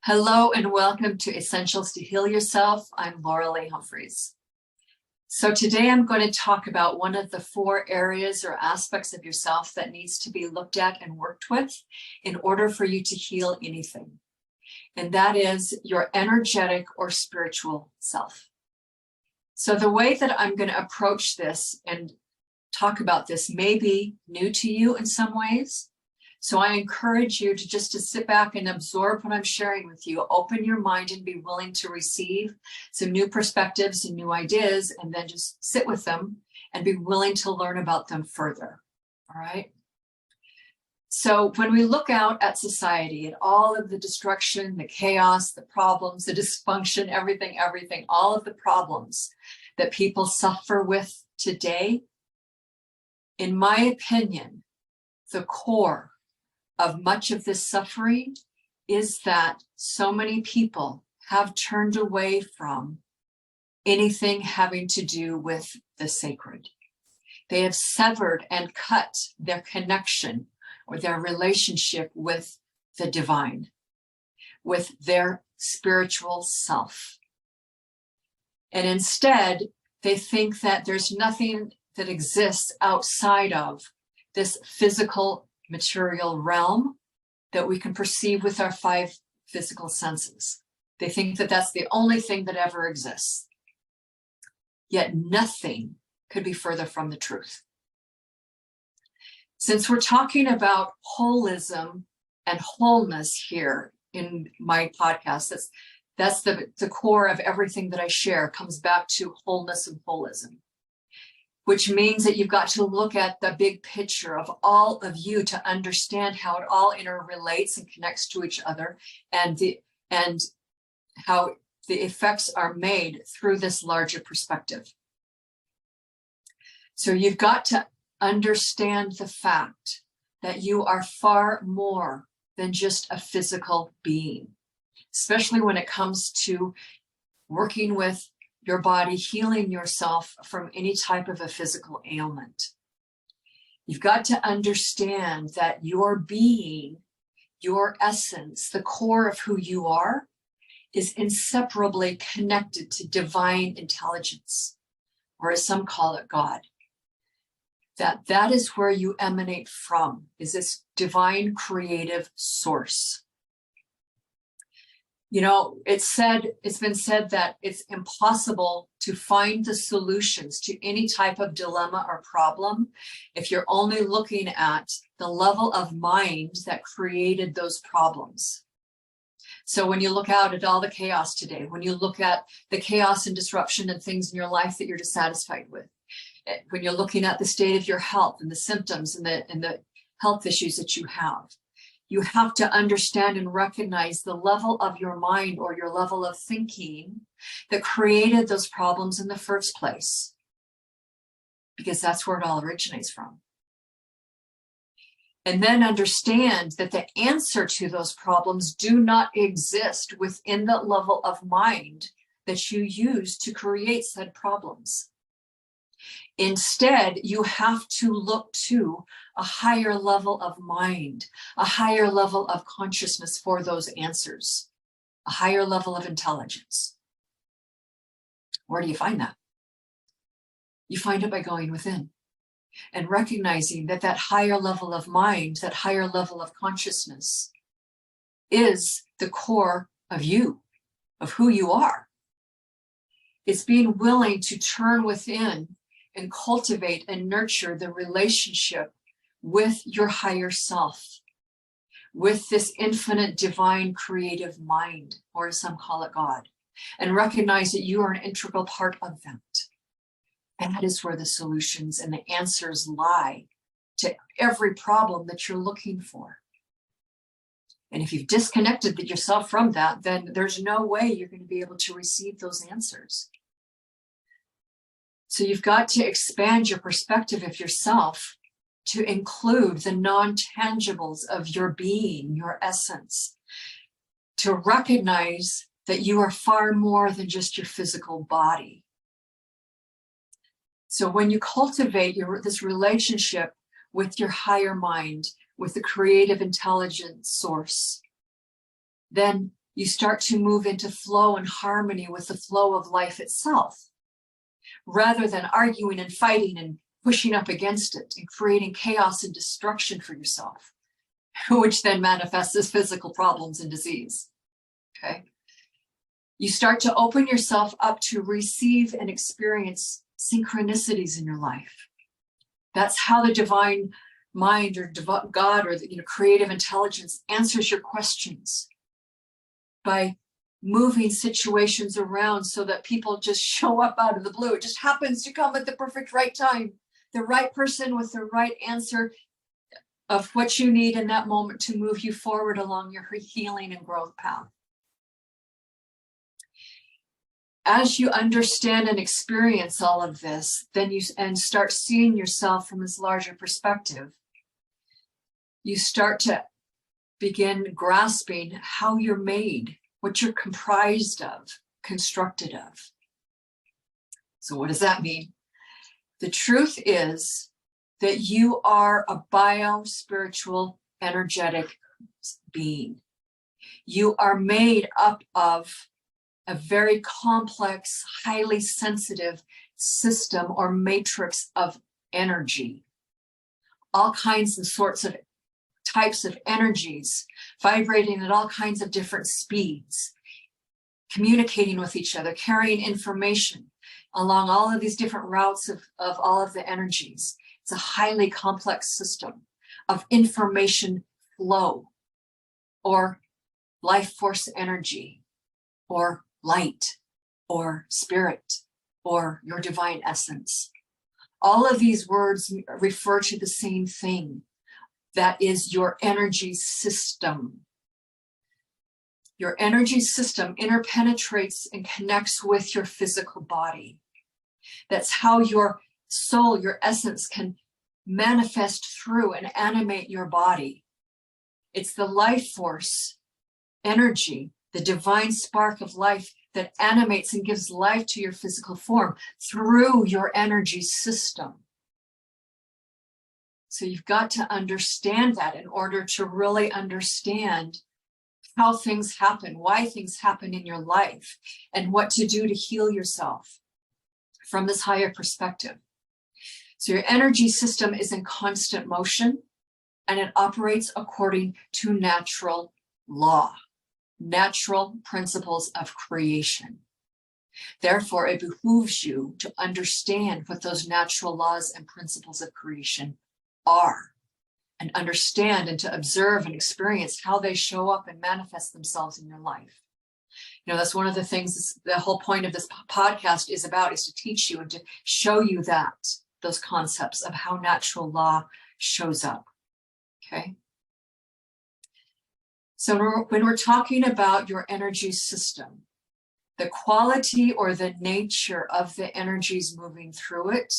Hello and welcome to Essentials to Heal Yourself. I'm Laura Leigh Humphreys. So today I'm going to talk about one of the 4 areas or aspects of yourself that needs to be looked at and worked with in order for you to heal anything. And that is your energetic or spiritual self. So the way that I'm going to approach this and talk about this may be new to you in some ways. So I encourage you to sit back and absorb what I'm sharing with you. Open your mind and be willing to receive some new perspectives and new ideas, and then just sit with them and be willing to learn about them further. All right. So when we look out at society, at all of the destruction, the chaos, the problems, the dysfunction, everything, all of the problems that people suffer with today, in my opinion, the core of much of this suffering is that so many people have turned away from anything having to do with the sacred. They have severed and cut their connection or their relationship with the divine, with their spiritual self. And instead, they think that there's nothing that exists outside of this physical material realm that we can perceive with our 5 physical senses. They think that that's the only thing that ever exists. Yet nothing could be further from the truth. Since we're talking about holism and wholeness here in my podcast, that's the core of everything that I share, comes back to wholeness and holism, which means that you've got to look at the big picture of all of you to understand how it all interrelates and connects to each other, and how the effects are made through this larger perspective. So you've got to understand the fact that you are far more than just a physical being, especially when it comes to working with your body, healing yourself from any type of a physical ailment. You've got to understand that your being, your essence, the core of who you are, is inseparably connected to divine intelligence, or as some call it, God. That is where you emanate from, is this divine creative source. You know, it's been said that it's impossible to find the solutions to any type of dilemma or problem if you're only looking at the level of mind that created those problems. So when you look out at all the chaos today, when you look at the chaos and disruption and things in your life that you're dissatisfied with, when you're looking at the state of your health and the symptoms and the health issues that you have to understand and recognize the level of your mind or your level of thinking that created those problems in the first place, because that's where it all originates from. And then understand that the answer to those problems do not exist within the level of mind that you use to create said problems. Instead, you have to look to a higher level of mind, a higher level of consciousness for those answers, a higher level of intelligence. Where do you find that? You find it by going within and recognizing that that higher level of mind, that higher level of consciousness, is the core of you, of who you are. It's being willing to turn within and cultivate and nurture the relationship with your higher self, with this infinite divine creative mind, or as some call it, God, and recognize that you are an integral part of that. And that is where the solutions and the answers lie to every problem that you're looking for. And if you've disconnected yourself from that, then there's no way you're going to be able to receive those answers. So you've got to expand your perspective of yourself to include the non-tangibles of your being, your essence, to recognize that you are far more than just your physical body. So when you cultivate this relationship with your higher mind, with the creative intelligence source, then You start to move into flow and harmony with the flow of life itself, rather than arguing and fighting and pushing up against it and creating chaos and destruction for yourself, which then manifests as physical problems and disease. Okay. You start to open yourself up to receive and experience synchronicities in your life. That's how the divine mind or God or the creative intelligence answers your questions, by moving situations around so that people just show up out of the blue. It just happens to come at the perfect right time, the right person with the right answer of what you need in that moment to move you forward along your healing and growth path. As you understand and experience all of this, then you start seeing yourself from this larger perspective. You start to begin grasping how you're made, what you're comprised of, constructed of. So what does that mean? The truth is that you are a bio-spiritual, energetic being. You are made up of a very complex, highly sensitive system or matrix of energy. All kinds and sorts of types of energies vibrating at all kinds of different speeds, communicating with each other, carrying information along all of these different routes of all of the energies. It's a highly complex system of information flow, or life force energy, or light, or spirit, or your divine essence. All of these words refer to the same thing. That is your energy system. Your energy system interpenetrates and connects with your physical body. That's how your soul, your essence, can manifest through and animate your body. It's the life force energy, the divine spark of life that animates and gives life to your physical form through your energy system. So you've got to understand that in order to really understand how things happen, why things happen in your life, and what to do to heal yourself from this higher perspective. So your energy system is in constant motion, and it operates according to natural law, natural principles of creation. Therefore, it behooves you to understand what those natural laws and principles of creation are, and understand and to observe and experience how they show up and manifest themselves in your life. You know, that's one of the things the whole point of this podcast is about, is to teach you and to show you that, those concepts of how natural law shows up. Okay. So when we're talking about your energy system, the quality or the nature of the energies moving through it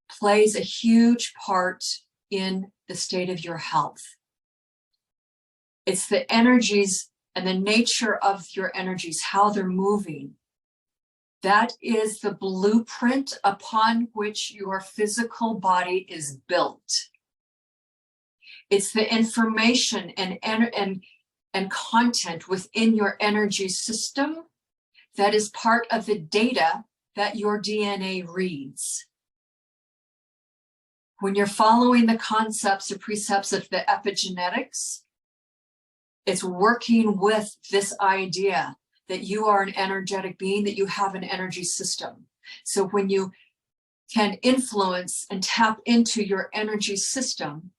plays a huge part in the state of your health. It's the energies and the nature of your energies, how they're moving. That is the blueprint upon which your physical body is built. It's the information and content within your energy system that is part of the data that your DNA reads. When you're following the concepts or precepts of the epigenetics, it's working with this idea that you are an energetic being, that you have an energy system. So when you can influence and tap into your energy system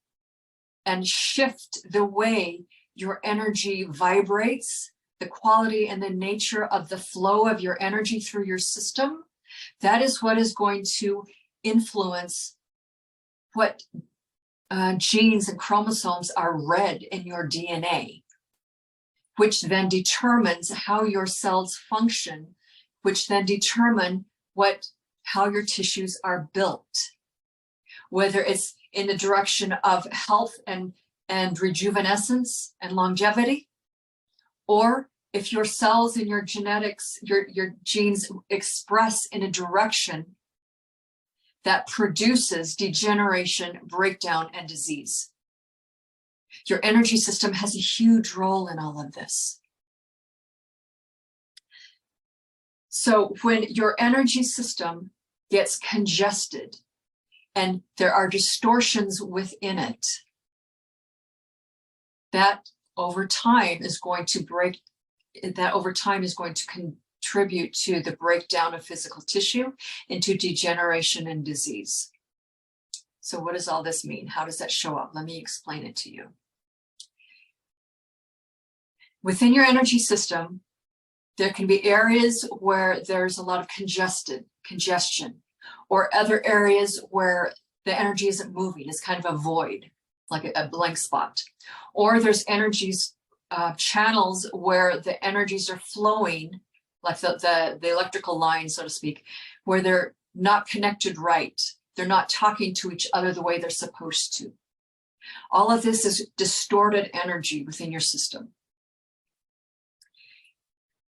and shift the way your energy vibrates, the quality and the nature of the flow of your energy through your system, that is what is going to influence what genes and chromosomes are read in your DNA, which then determines how your cells function, which then determine how your tissues are built. Whether it's in the direction of health and rejuvenescence and longevity, or if your cells and your genetics, your genes express in a direction that produces degeneration, breakdown, and disease. Your energy system has a huge role in all of this. So when your energy system gets congested and there are distortions within it, that over time is going to contribute to the breakdown of physical tissue into degeneration and disease. So what does all this mean? How does that show up? Let me explain it to you. Within your energy system, there can be areas where there's a lot of congestion, or other areas where the energy isn't moving. It's kind of a void, like a blank spot. Or there's channels where the energies are flowing, like the electrical line, so to speak, where they're not connected right. They're not talking to each other the way they're supposed to. All of this is distorted energy within your system.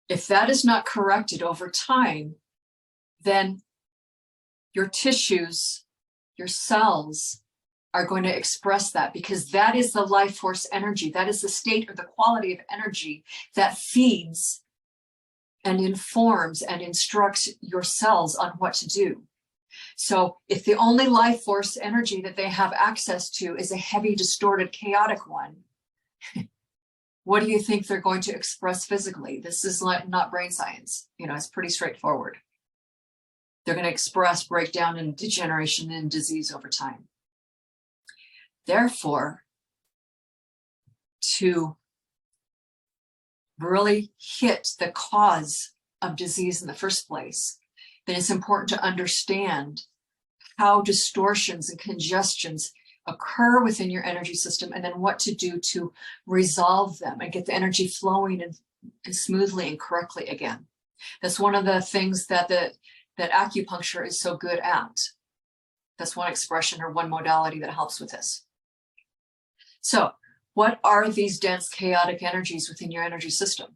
If that is not corrected over time, then your tissues, your cells are going to express that, because that is the life force energy. That is the state or the quality of energy that feeds and informs and instructs your cells on what to do. So if the only life force energy that they have access to is a heavy, distorted, chaotic one, what do you think they're going to express physically? This is not brain science. It's pretty straightforward. They're going to express breakdown and degeneration and disease over time. Therefore, to really hit the cause of disease in the first place, then it's important to understand how distortions and congestions occur within your energy system, and then what to do to resolve them and get the energy flowing and smoothly and correctly again. That's one of the things that acupuncture is so good at. That's one expression or one modality that helps with this. So what are these dense, chaotic energies within your energy system?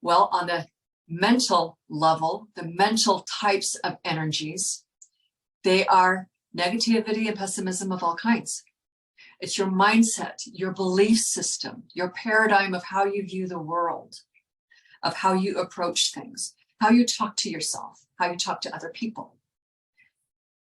Well, on the mental level, the mental types of energies, they are negativity and pessimism of all kinds. It's your mindset, your belief system, your paradigm of how you view the world, of how you approach things, how you talk to yourself, how you talk to other people.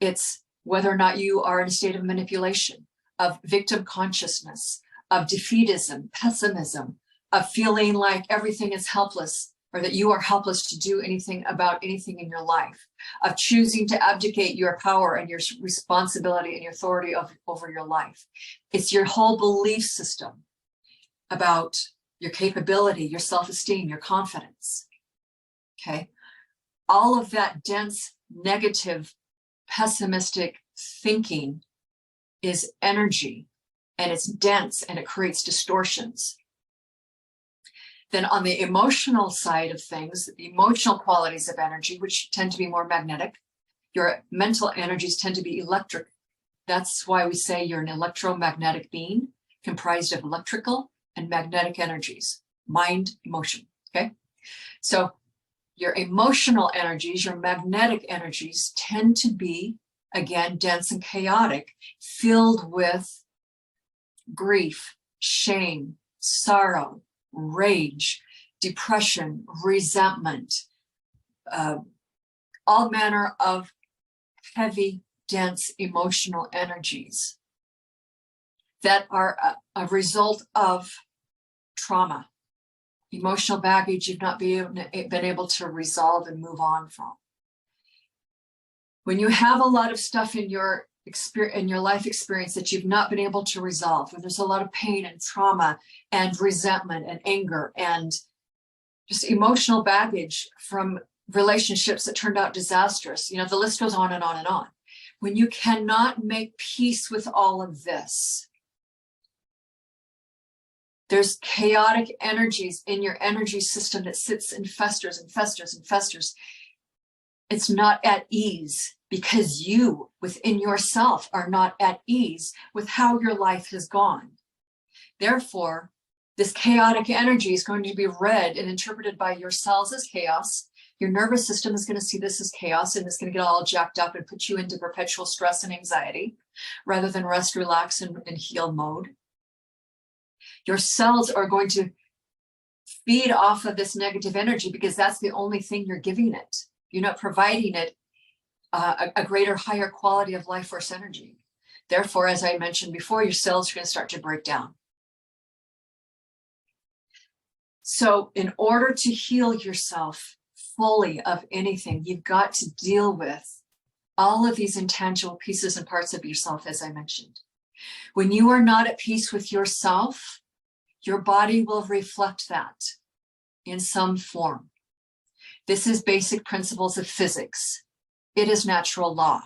It's whether or not you are in a state of manipulation, of victim consciousness, of defeatism, pessimism, of feeling like everything is helpless, or that you are helpless to do anything about anything in your life, of choosing to abdicate your power and your responsibility and your authority over your life. It's your whole belief system about your capability, your self-esteem, your confidence. Okay? All of that dense, negative, pessimistic thinking is energy, and it's dense, and it creates distortions. Then on the emotional side of things, the emotional qualities of energy, which tend to be more magnetic, your mental energies tend to be electric. That's why we say you're an electromagnetic being comprised of electrical and magnetic energies, mind, emotion, okay? So your emotional energies, your magnetic energies tend to be, again, dense and chaotic, filled with grief, shame, sorrow, rage, depression, resentment, all manner of heavy, dense emotional energies that are a result of trauma, emotional baggage you've not been able to resolve and move on from. When you have a lot of stuff in your life experience that you've not been able to resolve, when there's a lot of pain and trauma and resentment and anger and just emotional baggage from relationships that turned out disastrous, the list goes on and on and on. When you cannot make peace with all of this, there's chaotic energies in your energy system that sits and festers and festers and festers. It's not at ease because you within yourself are not at ease with how your life has gone. Therefore, this chaotic energy is going to be read and interpreted by your cells as chaos. Your nervous system is going to see this as chaos, and it's going to get all jacked up and put you into perpetual stress and anxiety rather than rest, relax, and heal mode. Your cells are going to feed off of this negative energy because that's the only thing you're giving it. You're not providing it a greater, higher quality of life force energy. Therefore, as I mentioned before, your cells are going to start to break down. So in order to heal yourself fully of anything, you've got to deal with all of these intangible pieces and parts of yourself, as I mentioned. When you are not at peace with yourself, your body will reflect that in some form. This is basic principles of physics. It is natural law.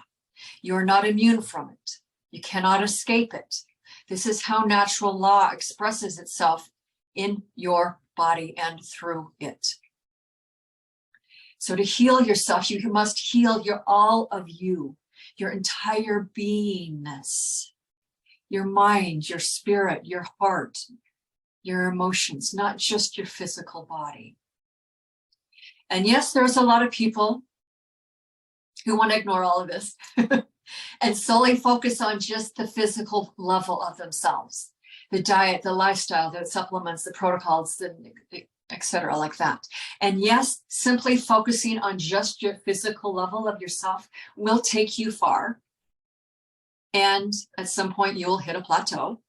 You're not immune from it. You cannot escape it. This is how natural law expresses itself in your body and through it. So to heal yourself, you must heal all of you, your entire beingness, your mind, your spirit, your heart, your emotions, not just your physical body. And yes, there's a lot of people who want to ignore all of this and solely focus on just the physical level of themselves. The diet, the lifestyle, the supplements, the protocols, etc., like that. And yes, simply focusing on just your physical level of yourself will take you far. And at some point you will hit a plateau,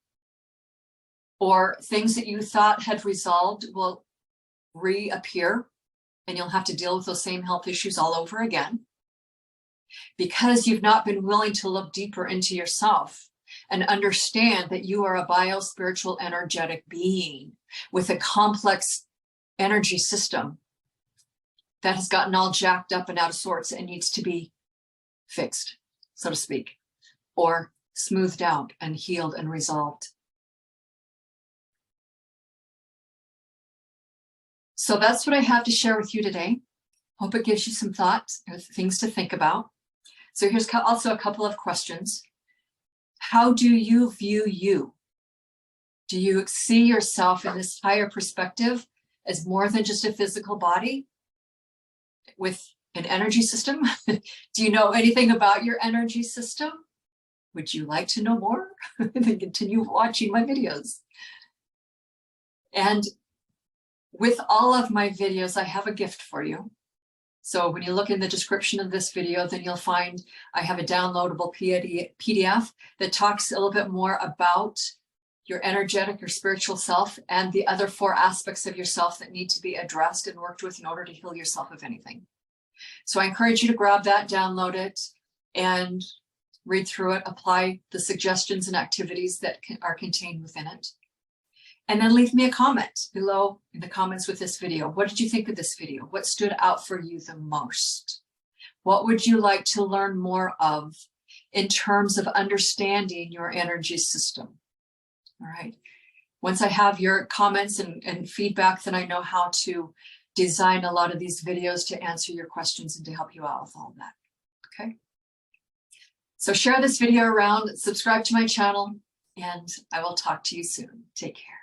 or things that you thought had resolved will reappear and you'll have to deal with those same health issues all over again because you've not been willing to look deeper into yourself and understand that you are a bio-spiritual energetic being with a complex energy system that has gotten all jacked up and out of sorts and needs to be fixed, so to speak, or smoothed out and healed and resolved. So that's what I have to share with you today. Hope it gives you some thoughts or things to think about. So here's also a couple of questions. How do you view you? Do you see yourself in this higher perspective as more than just a physical body with an energy system? Do you know anything about your energy system? Would you like to know more? Then continue watching my videos. And with all of my videos, I have a gift for you. So when you look in the description of this video, then you'll find I have a downloadable PDF that talks a little bit more about your energetic, your spiritual self, and the other 4 aspects of yourself that need to be addressed and worked with in order to heal yourself of anything. So I encourage you to grab that, download it, and read through it, apply the suggestions and activities that are contained within it. And then leave me a comment below in the comments with this video. What did you think of this video? What stood out for you the most? What would you like to learn more of in terms of understanding your energy system? All right. Once I have your comments and feedback, then I know how to design a lot of these videos to answer your questions and to help you out with all of that. Okay. So share this video around, subscribe to my channel, and I will talk to you soon. Take care.